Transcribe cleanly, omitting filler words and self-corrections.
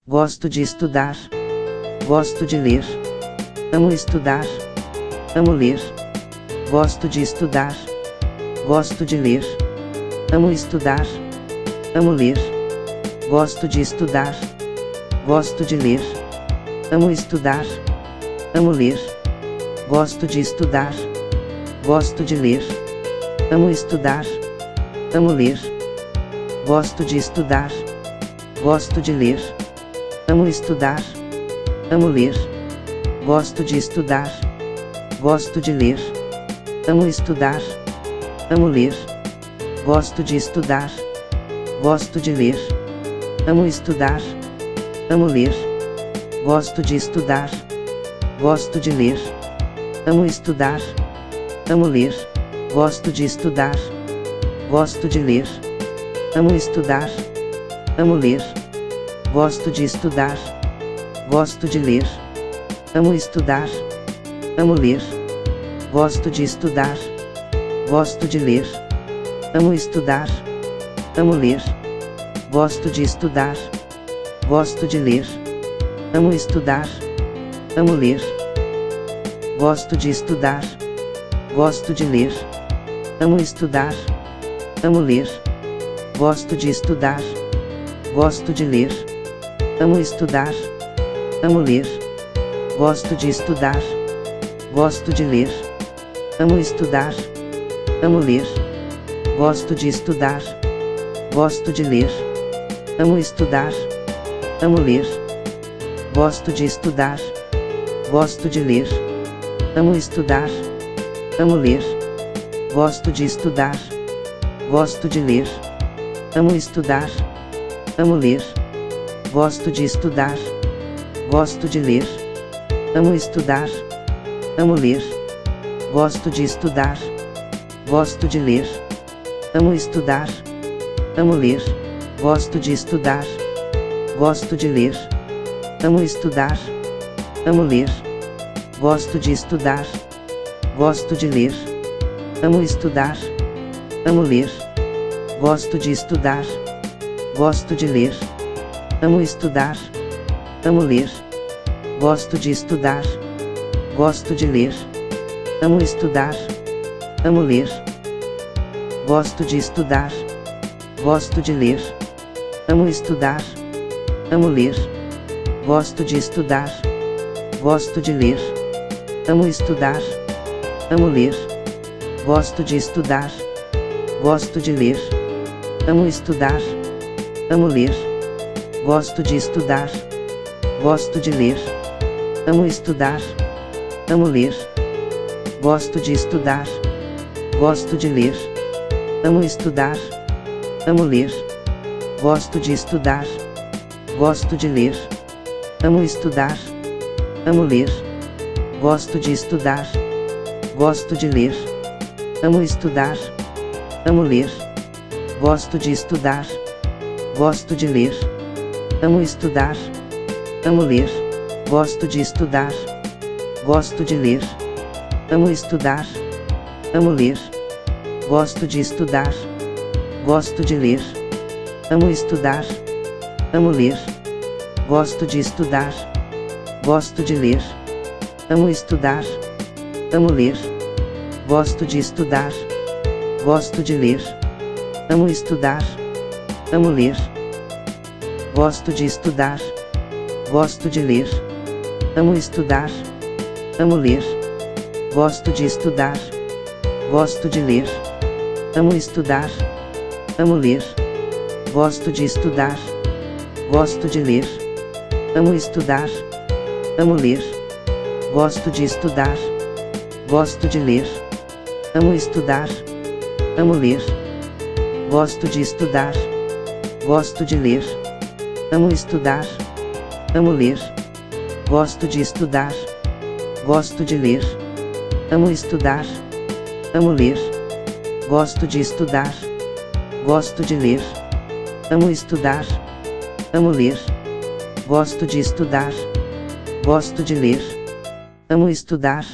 Gosto de estudar. Gosto de ler. Amo estudar. Amo ler. Gosto de estudar. Gosto de ler. Amo estudar. Amo ler. Gosto de estudar. Gosto de ler. Amo estudar. Amo ler. Gosto de estudar. Gosto de ler. Amo estudar. Amo ler. Gosto de estudar. Gosto de ler. Amo estudar. Amo ler. Gosto de estudar. Gosto de ler. Amo estudar. Amo ler. Gosto de estudar. Gosto de ler. Amo estudar. Amo ler. Gosto de estudar. Gosto de ler. Amo estudar. Amo ler. Gosto de estudar. Gosto de ler. Amo estudar. Amo ler. Gosto de estudar. Gosto de ler. Amo estudar. Amo ler. Gosto de estudar. Gosto de ler. Amo estudar. Amo ler. Gosto de estudar. Gosto de ler. Amo estudar. Amo ler. Gosto de estudar. Gosto de ler. Amo estudar. Amo ler. Gosto de estudar. Gosto de ler. Amo estudar. Amo ler. Gosto de estudar. Gosto de ler. Amo estudar. Amo ler. Gosto de estudar. Gosto de ler. Amo estudar. Amo ler. Gosto de estudar. Gosto de ler. Amo estudar. Amo ler. Gosto de estudar. Gosto de ler. Amo estudar. Amo ler. Gosto de estudar. Gosto de ler. Amo estudar. Amo ler. Gosto de estudar. Gosto de ler. Amo estudar. Amo ler. Gosto de estudar. Gosto de ler. Amo estudar. Amo ler. Gosto de estudar. Gosto de ler. Amo estudar. Amo ler. Gosto de estudar. Gosto de ler. Amo estudar. Amo ler. Gosto de estudar. Gosto de ler. Amo estudar. Amo ler. Gosto de estudar. Gosto de ler. Amo estudar. Amo ler. Gosto de estudar. Gosto de ler. Amo estudar. Amo ler. Gosto de estudar. Gosto de ler. Amo estudar. Amo ler. Gosto de estudar. Gosto de ler. Amo estudar. Amo ler. Gosto de estudar. Gosto de ler. Amo estudar. Amo ler. Gosto de estudar. Gosto de ler. Amo estudar. Amo ler. Gosto de estudar. Gosto de ler. Amo estudar. Amo ler. Gosto de estudar. Gosto de ler. Amo estudar. Amo ler. Gosto de estudar. Gosto de ler. Amo estudar. Amo ler. Gosto de estudar. Gosto de ler. Amo estudar. Amo ler. Gosto de estudar. Gosto de ler. Amo estudar. Amo ler. Gosto de estudar. Gosto de ler. Amo estudar. Amo ler. Gosto de estudar. Gosto de ler. Amo estudar. Amo ler. Gosto de estudar. Gosto de ler. Amo estudar. Amo ler. Gosto de estudar. Gosto de ler. Amo estudar. Amo ler. Gosto de estudar. Gosto de ler. Amo estudar. Amo ler. Gosto de estudar. Gosto de ler. Amo estudar. Amo ler. Gosto de estudar. Gosto de ler. Amo estudar. Amo ler. Gosto de estudar. Gosto de ler. Amo estudar. Amo ler. Gosto de estudar. Gosto de ler. Amo estudar.